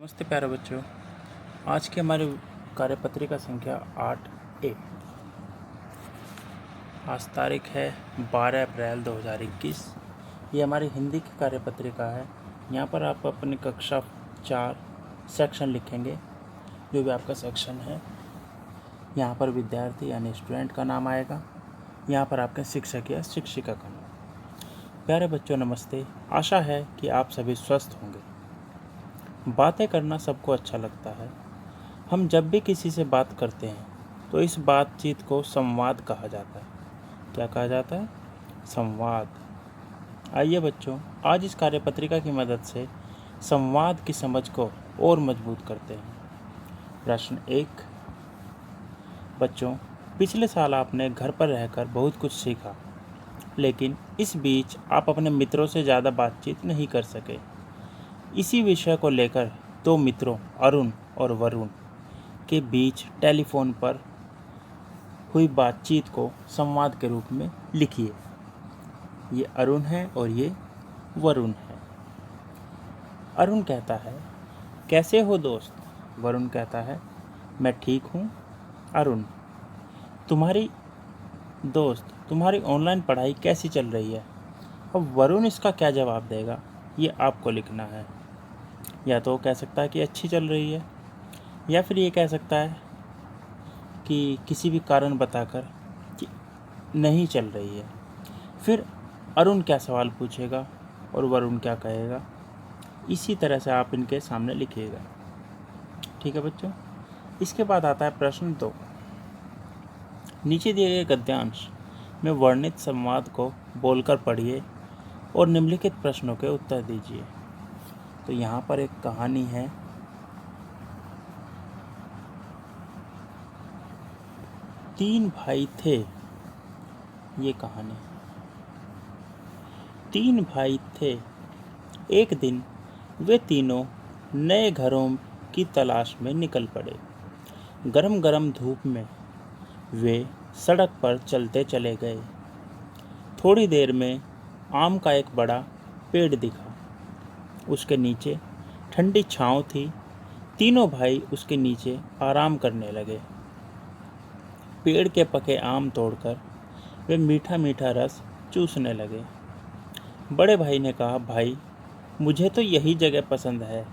नमस्ते प्यारे बच्चों। आज की हमारी कार्यपत्रिका संख्या 8A। आज तारीख है 12 अप्रैल 2021। ये हमारी हिंदी की कार्यपत्रिका है। यहाँ पर आप अपनी कक्षा 4 सेक्शन लिखेंगे, जो भी आपका सेक्शन है। यहाँ पर विद्यार्थी यानी स्टूडेंट का नाम आएगा। यहाँ पर आपके शिक्षक या शिक्षिका का नाम। प्यारे बच्चों नमस्ते। आशा है कि आप सभी स्वस्थ होंगे। बातें करना सबको अच्छा लगता है। हम जब भी किसी से बात करते हैं तो इस बातचीत को संवाद कहा जाता है। क्या कहा जाता है? संवाद। आइए बच्चों, आज इस कार्यपत्रिका की मदद से संवाद की समझ को और मजबूत करते हैं। प्रश्न 1। बच्चों, पिछले साल आपने घर पर रहकर बहुत कुछ सीखा, लेकिन इस बीच आप अपने मित्रों से ज़्यादा बातचीत नहीं कर सके। इसी विषय को लेकर दो मित्रों अरुण और वरुण के बीच टेलीफोन पर हुई बातचीत को संवाद के रूप में लिखिए। ये अरुण है और ये वरुण है। अरुण कहता है, कैसे हो दोस्त? वरुण कहता है, मैं ठीक हूँ। अरुण, तुम्हारी ऑनलाइन पढ़ाई कैसी चल रही है? अब वरुण इसका क्या जवाब देगा, ये आपको लिखना है। या तो कह सकता है कि अच्छी चल रही है, या फिर ये कह सकता है कि किसी भी कारण बताकर कि नहीं चल रही है। फिर अरुण क्या सवाल पूछेगा और वरुण क्या कहेगा, इसी तरह से आप इनके सामने लिखिएगा। ठीक है बच्चों। इसके बाद आता है प्रश्न 2। नीचे दिए गए गद्यांश में वर्णित संवाद को बोलकर पढ़िए और निम्नलिखित प्रश्नों के उत्तर दीजिए। तो यहाँ पर एक कहानी है। तीन भाई थे। ये कहानी, तीन भाई थे। एक दिन वे तीनों नए घरों की तलाश में निकल पड़े। गरम गरम धूप में वे सड़क पर चलते चले गए। थोड़ी देर में आम का एक बड़ा पेड़ दिखा। उसके नीचे ठंडी छांव थी। तीनों भाई उसके नीचे आराम करने लगे। पेड़ के पके आम तोड़कर वे मीठा मीठा रस चूसने लगे। बड़े भाई ने कहा, भाई मुझे तो यही जगह पसंद है।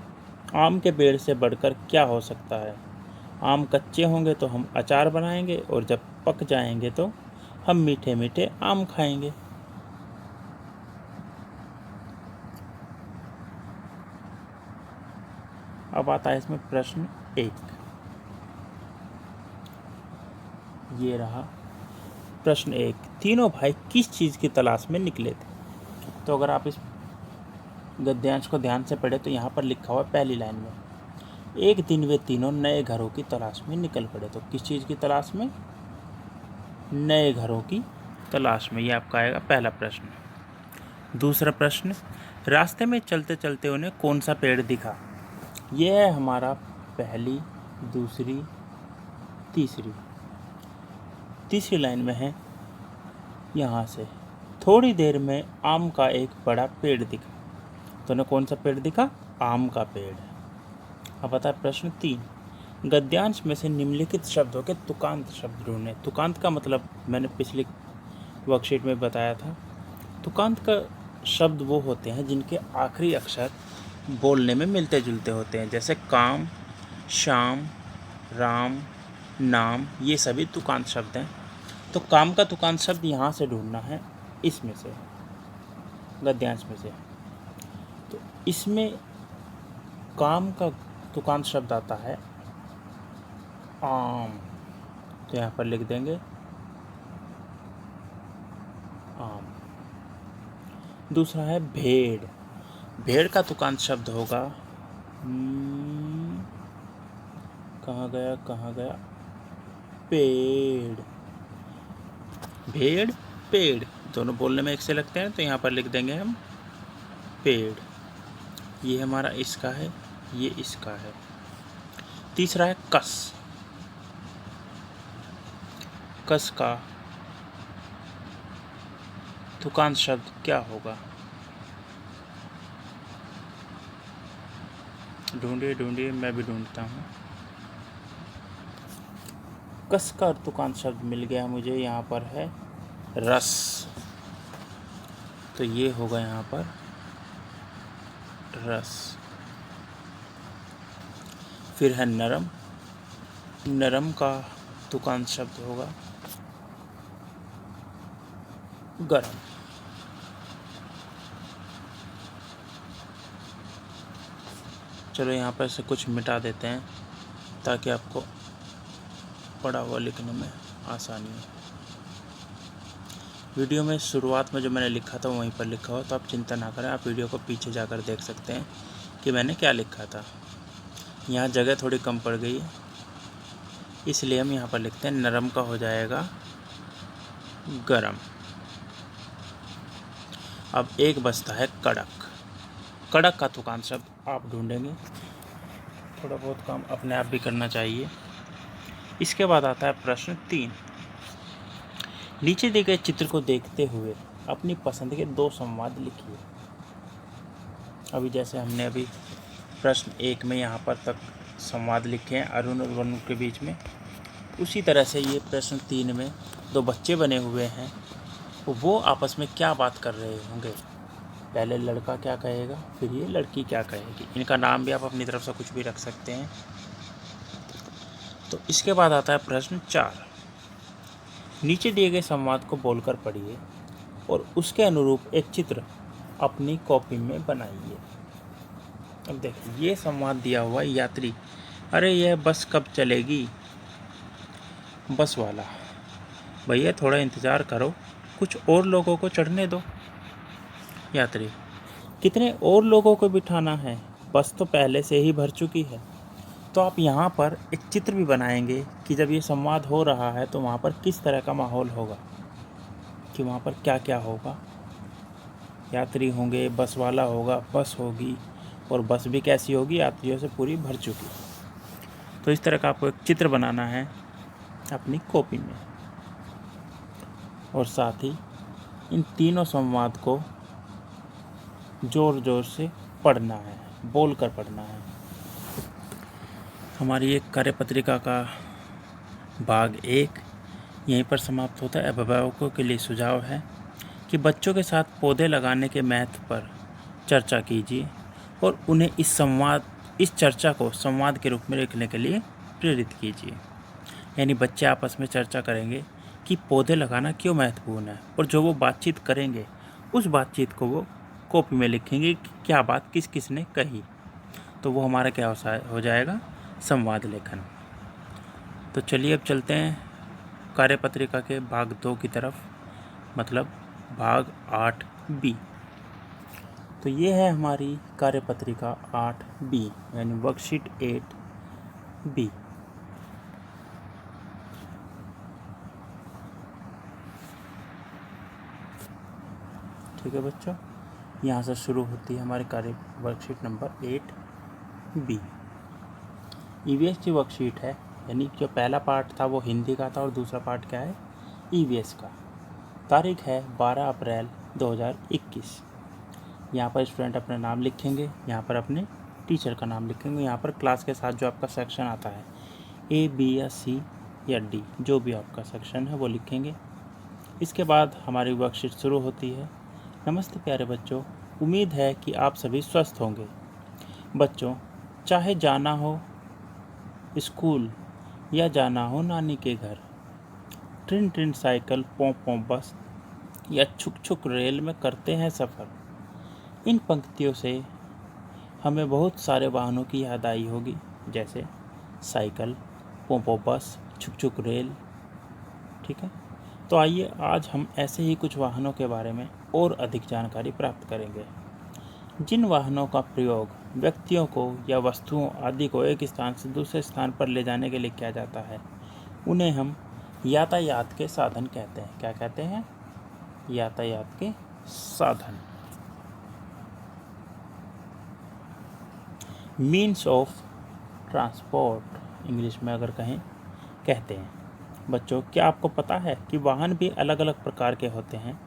आम के पेड़ से बढ़कर क्या हो सकता है। आम कच्चे होंगे तो हम अचार बनाएंगे और जब पक जाएंगे तो हम मीठे मीठे आम खाएंगे। अब आता है इसमें प्रश्न 1। ये रहा प्रश्न 1। तीनों भाई किस चीज़ की तलाश में निकले थे? तो अगर आप इस गद्यांश को ध्यान से पढ़े तो यहाँ पर लिखा हुआ पहली लाइन में, एक दिन वे तीनों नए घरों की तलाश में निकल पड़े। तो किस चीज़ की तलाश में? नए घरों की तलाश में। ये आपका आएगा पहला प्रश्न। दूसरा प्रश्न, रास्ते में चलते चलते उन्हें कौन सा पेड़ दिखा? ये है हमारा पहली, दूसरी, तीसरी। तीसरी लाइन में है यहाँ से, थोड़ी देर में आम का एक बड़ा पेड़ दिखा। तो उन्हें कौन सा पेड़ दिखा? आम का पेड़। अब आता है प्रश्न 3। गद्यांश में से निम्नलिखित शब्दों के तुकांत शब्द ढूंढें। तुकांत का मतलब मैंने पिछली वर्कशीट में बताया था। तुकांत का शब्द वो होते हैं जिनके आखिरी अक्षर बोलने में मिलते जुलते होते हैं, जैसे काम, शाम, राम, नाम, ये सभी तुकांत शब्द हैं। तो काम का तुकांत शब्द यहाँ से ढूंढना है, इसमें से, गद्यांश में से। तो इसमें काम का तुकांत शब्द आता है आम। तो यहाँ पर लिख देंगे आम। दूसरा है भेड़। भेड़ का तुकांत शब्द होगा कहाँ गया पेड़। भेड़, पेड़ दोनों बोलने में एक से लगते हैं, तो यहाँ पर लिख देंगे हम पेड़। ये हमारा इसका है, ये इसका है। तीसरा है कस। कस का तुकांत शब्द क्या होगा? ढूंढिए ढूंढिए, मैं भी ढूंढता हूँ। कस का अर्तुकांत शब्द मिल गया मुझे, यहाँ पर है रस, तो ये होगा यहाँ पर रस। फिर है नरम, नरम का तुकांत शब्द होगा गरम। चलो यहाँ पर से कुछ मिटा देते हैं ताकि आपको पढ़ा हुआ लिखने में आसानी हो। वीडियो में शुरुआत में जो मैंने लिखा था वहीं पर लिखा हो, तो आप चिंता ना करें, आप वीडियो को पीछे जाकर देख सकते हैं कि मैंने क्या लिखा था। यहाँ जगह थोड़ी कम पड़ गई है, इसलिए हम यहाँ पर लिखते हैं नरम का हो जाएगा गरम। अब एक बचता है कड़क। कड़क का तुकांत शब्द आप ढूंढेंगे, थोड़ा बहुत काम अपने आप भी करना चाहिए। इसके बाद आता है प्रश्न 3। नीचे दिए गए चित्र को देखते हुए अपनी पसंद के 2 संवाद लिखिए। अभी जैसे हमने अभी प्रश्न 1 में यहाँ पर तक संवाद लिखे हैं अरुण और वरुण के बीच में, उसी तरह से ये प्रश्न 3 में 2 बच्चे बने हुए हैं, वो आपस में क्या बात कर रहे होंगे। पहले लड़का क्या कहेगा, फिर ये लड़की क्या कहेगी। इनका नाम भी आप अपनी तरफ से कुछ भी रख सकते हैं। तो इसके बाद आता है प्रश्न 4। नीचे दिए गए संवाद को बोलकर पढ़िए और उसके अनुरूप एक चित्र अपनी कॉपी में बनाइए। अब देखिए ये संवाद दिया हुआ यात्री, अरे यह बस कब चलेगी। बस वाला, भैया थोड़ा इंतज़ार करो, कुछ और लोगों को चढ़ने दो। यात्री, कितने और लोगों को बिठाना है, बस तो पहले से ही भर चुकी है। तो आप यहाँ पर एक चित्र भी बनाएंगे कि जब ये संवाद हो रहा है तो वहाँ पर किस तरह का माहौल होगा, कि वहाँ पर क्या क्या होगा। यात्री होंगे, बस वाला होगा, बस होगी, और बस भी कैसी होगी, यात्रियों से पूरी भर चुकी। तो इस तरह का आपको एक चित्र बनाना है अपनी कॉपी में, और साथ ही इन तीनों संवाद को ज़ोर ज़ोर से पढ़ना है, बोल कर पढ़ना है। हमारी एक कार्यपत्रिका का भाग 1 यहीं पर समाप्त होता है। अभिभावकों के लिए सुझाव है कि बच्चों के साथ पौधे लगाने के महत्व पर चर्चा कीजिए और उन्हें इस चर्चा को संवाद के रूप में लिखने के लिए प्रेरित कीजिए। यानी बच्चे आपस में चर्चा करेंगे कि पौधे लगाना क्यों महत्वपूर्ण है, और जो वो बातचीत करेंगे उस बातचीत को वो कॉपी में लिखेंगे कि क्या बात किस किस ने कही। तो वो हमारा क्या हो जाएगा, संवाद लेखन। तो चलिए अब चलते हैं कार्यपत्रिका के भाग 2 की तरफ, मतलब भाग 8B। तो ये है हमारी कार्यपत्रिका 8B, यानी वर्कशीट 8B। ठीक है बच्चों, यहाँ से शुरू होती है हमारी कार्य वर्कशीट नंबर 8B। ईवीएस की वर्कशीट है, यानी जो पहला पार्ट था वो हिंदी का था और दूसरा पार्ट क्या है, ईवीएस का। तारीख है 12 अप्रैल 2021। यहाँ पर स्टूडेंट अपना नाम लिखेंगे, यहाँ पर अपने टीचर का नाम लिखेंगे, यहाँ पर क्लास के साथ जो आपका सेक्शन आता है A, B या C या D, जो भी आपका सेक्शन है वो लिखेंगे। इसके बाद हमारी वर्कशीट शुरू होती है। नमस्ते प्यारे बच्चों, उम्मीद है कि आप सभी स्वस्थ होंगे। बच्चों, चाहे जाना हो स्कूल या जाना हो नानी के घर, ट्रिन ट्रिन साइकिल, पों पों बस या छुक छुक रेल में करते हैं सफ़र। इन पंक्तियों से हमें बहुत सारे वाहनों की याद आई होगी, जैसे साइकिल, पों पों बस, छुक छुक रेल। ठीक है, तो आइए आज हम ऐसे ही कुछ वाहनों के बारे में और अधिक जानकारी प्राप्त करेंगे। जिन वाहनों का प्रयोग व्यक्तियों को या वस्तुओं आदि को एक स्थान से दूसरे स्थान पर ले जाने के लिए किया जाता है, उन्हें हम यातायात के साधन कहते हैं। क्या कहते हैं? यातायात के साधन। मीन्स ऑफ ट्रांसपोर्ट इंग्लिश में अगर कहते हैं। बच्चों, क्या आपको पता है कि वाहन भी अलग अलग प्रकार के होते हैं?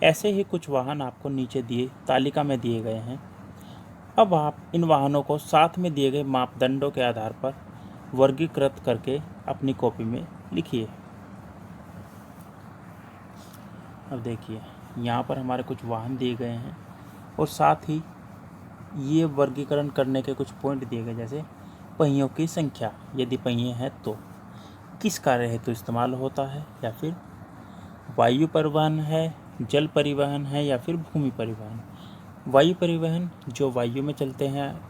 ऐसे ही कुछ वाहन आपको नीचे दिए तालिका में दिए गए हैं। अब आप इन वाहनों को साथ में दिए गए मापदंडों के आधार पर वर्गीकृत करके अपनी कॉपी में लिखिए। अब देखिए, यहाँ पर हमारे कुछ वाहन दिए गए हैं और साथ ही ये वर्गीकरण करने के कुछ पॉइंट दिए गए, जैसे पहियों की संख्या, यदि पहिए हैं तो किस कार्य हेतु इस्तेमाल होता है, या फिर वायु परिवहन है, जल परिवहन है, या फिर भूमि परिवहन। वायु परिवहन जो वायु में चलते हैं,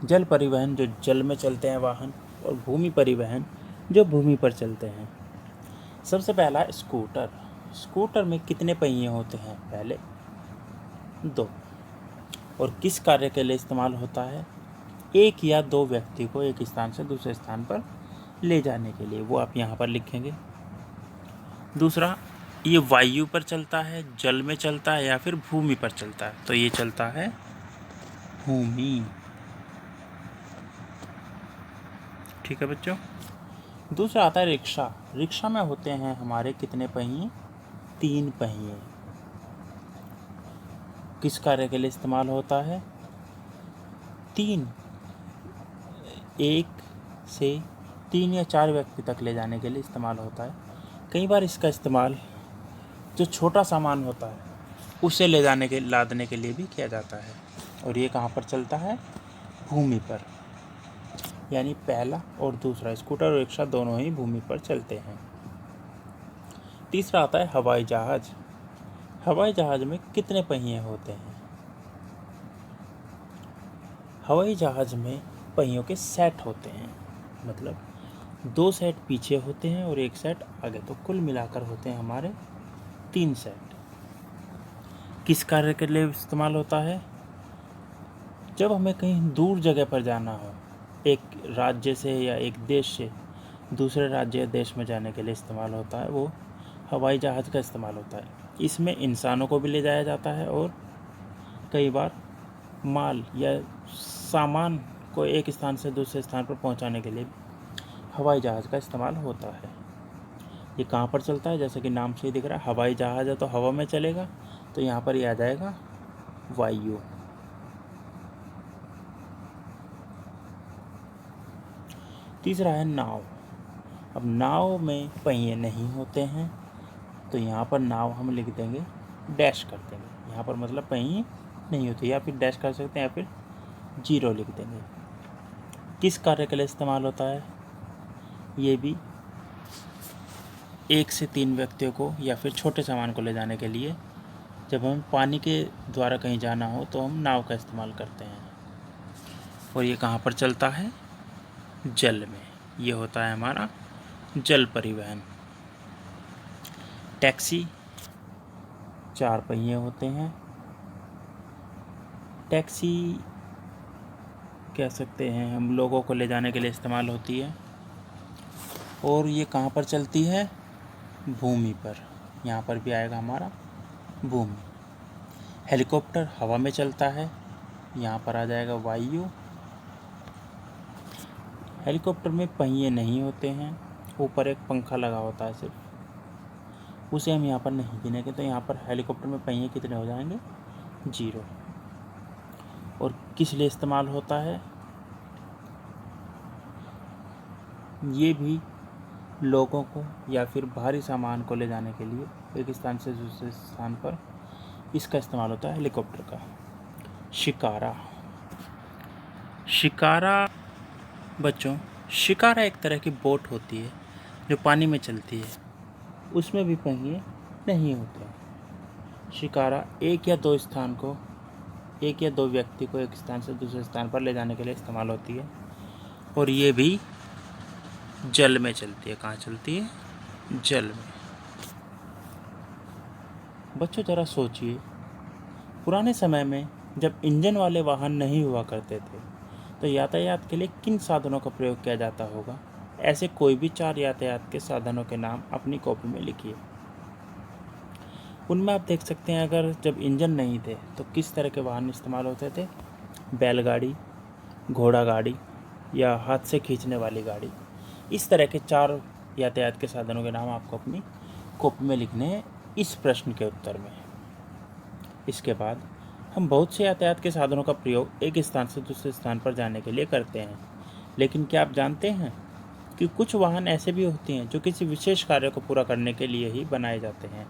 जल परिवहन जो जल में चलते हैं वाहन, और भूमि परिवहन जो भूमि पर चलते हैं। सबसे पहला स्कूटर। स्कूटर में कितने पहिए होते हैं? पहले 2। और किस कार्य के लिए इस्तेमाल होता है? 1 या 2 व्यक्ति को एक स्थान से दूसरे स्थान पर ले जाने के लिए, वो आप यहाँ पर लिखेंगे। दूसरा, ये वायु पर चलता है, जल में चलता है, या फिर भूमि पर चलता है? तो ये चलता है भूमि। ठीक है बच्चों। दूसरा आता है रिक्शा। रिक्शा में होते हैं हमारे कितने पहिए? 3 पहिए। किस कार्य के लिए इस्तेमाल होता है? 1 से 3 या 4 व्यक्ति तक ले जाने के लिए इस्तेमाल होता है। कई बार इसका इस्तेमाल जो छोटा सामान होता है उसे लादने के लिए भी किया जाता है। और ये कहाँ पर चलता है? भूमि पर। यानी पहला और दूसरा, स्कूटर और रिक्शा दोनों ही भूमि पर चलते हैं। तीसरा आता है हवाई जहाज। हवाई जहाज में कितने पहिए होते हैं? हवाई जहाज में पहियों के सेट होते हैं, मतलब 2 सेट पीछे होते हैं और 1 सेट आगे, तो कुल मिलाकर होते हैं हमारे 3 सेट। किस कार्य के लिए इस्तेमाल होता है? जब हमें कहीं दूर जगह पर जाना हो, एक राज्य से या एक देश से दूसरे राज्य या देश में जाने के लिए इस्तेमाल होता है, वो हवाई जहाज़ का इस्तेमाल होता है। इसमें इंसानों को भी ले जाया जाता है और कई बार माल या सामान को एक स्थान से दूसरे स्थान पर पहुंचाने के लिए हवाई जहाज़ का इस्तेमाल होता है। ये कहाँ पर चलता है? जैसे कि नाम से ही दिख रहा है, हवाई जहाज़ है तो हवा में चलेगा, तो यहाँ पर ये आ जाएगा वायु। तीसरा है नाव। अब नाव में पहिए नहीं होते हैं, तो यहाँ पर नाव हम लिख देंगे, डैश कर देंगे। यहाँ पर मतलब पहिए नहीं होते, या फिर डैश कर सकते हैं या फिर 0 लिख देंगे। किस कार्य के लिए इस्तेमाल होता है? ये भी 1 से 3 व्यक्तियों को या फिर छोटे सामान को ले जाने के लिए, जब हमें पानी के द्वारा कहीं जाना हो तो हम नाव का इस्तेमाल करते हैं। और ये कहाँ पर चलता है? जल में। ये होता है हमारा जल परिवहन। टैक्सी 4 पहिए होते हैं। टैक्सी कह सकते हैं हम लोगों को ले जाने के लिए इस्तेमाल होती है, और ये कहाँ पर चलती है? भूमि पर। यहाँ पर भी आएगा हमारा भूमि। हेलीकॉप्टर हवा में चलता है, यहाँ पर आ जाएगा वायु। हेलीकॉप्टर में पहिए नहीं होते हैं, ऊपर एक पंखा लगा होता है सिर्फ, उसे हम यहाँ पर नहीं गिनेंगे, तो यहाँ पर हेलीकॉप्टर में पहिए कितने हो जाएंगे? 0। और किस लिए इस्तेमाल होता है? ये भी लोगों को या फिर भारी सामान को ले जाने के लिए एक स्थान से दूसरे स्थान पर इसका इस्तेमाल होता है, हेलीकॉप्टर का। शिकारा। शिकारा बच्चों, शिकारा एक तरह की बोट होती है जो पानी में चलती है, उसमें भी पहिए नहीं होते। शिकारा 1 या 2 व्यक्ति को एक स्थान से दूसरे स्थान पर ले जाने के लिए इस्तेमाल होती है, और ये भी जल में चलती है। कहाँ चलती है? जल में। बच्चों ज़रा सोचिए, पुराने समय में जब इंजन वाले वाहन नहीं हुआ करते थे तो यातायात के लिए किन साधनों का प्रयोग किया जाता होगा? ऐसे कोई भी 4 यातायात के साधनों के नाम अपनी कॉपी में लिखिए। उनमें आप देख सकते हैं, अगर जब इंजन नहीं थे तो किस तरह के वाहन इस्तेमाल होते थे? बैलगाड़ी, घोड़ा गाड़ी, या हाथ से खींचने वाली गाड़ी। इस तरह के 4 यातायात के साधनों के नाम आपको अपनी कॉपी में लिखने हैं इस प्रश्न के उत्तर में। इसके बाद हम बहुत से यातायात के साधनों का प्रयोग एक स्थान से दूसरे स्थान पर जाने के लिए करते हैं, लेकिन क्या आप जानते हैं कि कुछ वाहन ऐसे भी होते हैं जो किसी विशेष कार्य को पूरा करने के लिए ही बनाए जाते हैं।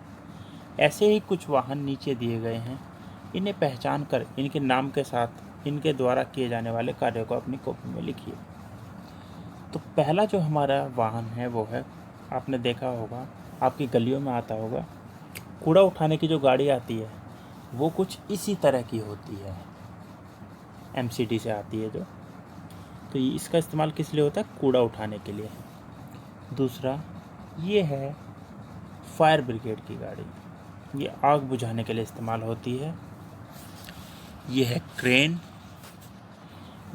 ऐसे ही कुछ वाहन नीचे दिए गए हैं। इन्हें पहचान कर इनके नाम के साथ इनके द्वारा किए जाने वाले कार्यों को अपनी कॉपी में लिखिए। तो पहला जो हमारा वाहन है वो है, आपने देखा होगा, आपकी गलियों में आता होगा, कूड़ा उठाने की जो गाड़ी आती है वो कुछ इसी तरह की होती है, MCD से आती है जो। तो इसका इस्तेमाल किस लिए होता है? कूड़ा उठाने के लिए। दूसरा ये है फायर ब्रिगेड की गाड़ी, ये आग बुझाने के लिए इस्तेमाल होती है। ये है क्रेन,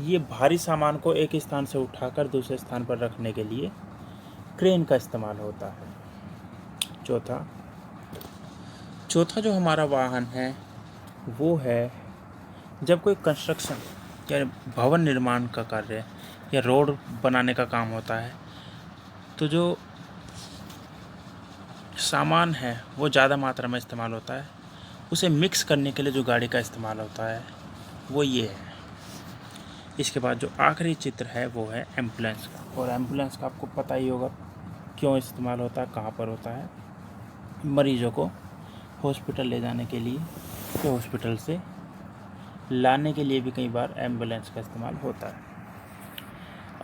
ये भारी सामान को एक स्थान से उठाकर दूसरे स्थान पर रखने के लिए क्रेन का इस्तेमाल होता है। चौथा जो हमारा वाहन है वो है, जब कोई कंस्ट्रक्शन या भवन निर्माण का कार्य या रोड बनाने का काम होता है तो जो सामान है वो ज़्यादा मात्रा में इस्तेमाल होता है, उसे मिक्स करने के लिए जो गाड़ी का इस्तेमाल होता है वो ये है। इसके बाद जो आखिरी चित्र है वो है एम्बुलेंस का, और एम्बुलेंस का आपको पता ही होगा क्यों इस्तेमाल होता है, कहाँ पर होता है। मरीजों को हॉस्पिटल ले जाने के लिए या हॉस्पिटल से लाने के लिए भी कई बार एम्बुलेंस का इस्तेमाल होता है।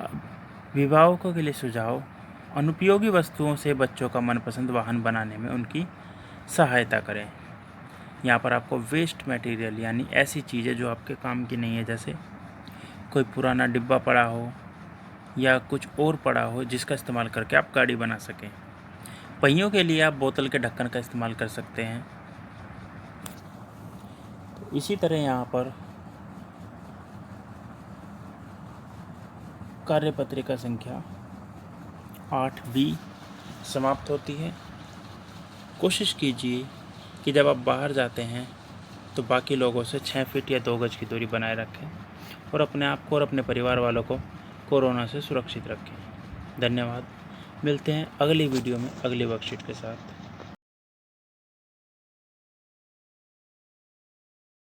अभिभावकों के लिए सुझाव: अनुपयोगी वस्तुओं से बच्चों का मनपसंद वाहन बनाने में उनकी सहायता करें। यहाँ पर आपको वेस्ट मटेरियल यानी ऐसी चीज़ें जो आपके काम की नहीं है, जैसे कोई पुराना डिब्बा पड़ा हो या कुछ और पड़ा हो जिसका इस्तेमाल करके आप गाड़ी बना सकें। पहियों के लिए आप बोतल के ढक्कन का इस्तेमाल कर सकते हैं। तो इसी तरह यहाँ पर कार्यपत्रिका संख्या 8B समाप्त होती है। कोशिश कीजिए कि जब आप बाहर जाते हैं तो बाकी लोगों से 6 फीट या 2 गज की दूरी बनाए रखें और अपने आप को और अपने परिवार वालों को कोरोना से सुरक्षित रखें। धन्यवाद। मिलते हैं अगली वीडियो में अगली वर्कशीट के साथ।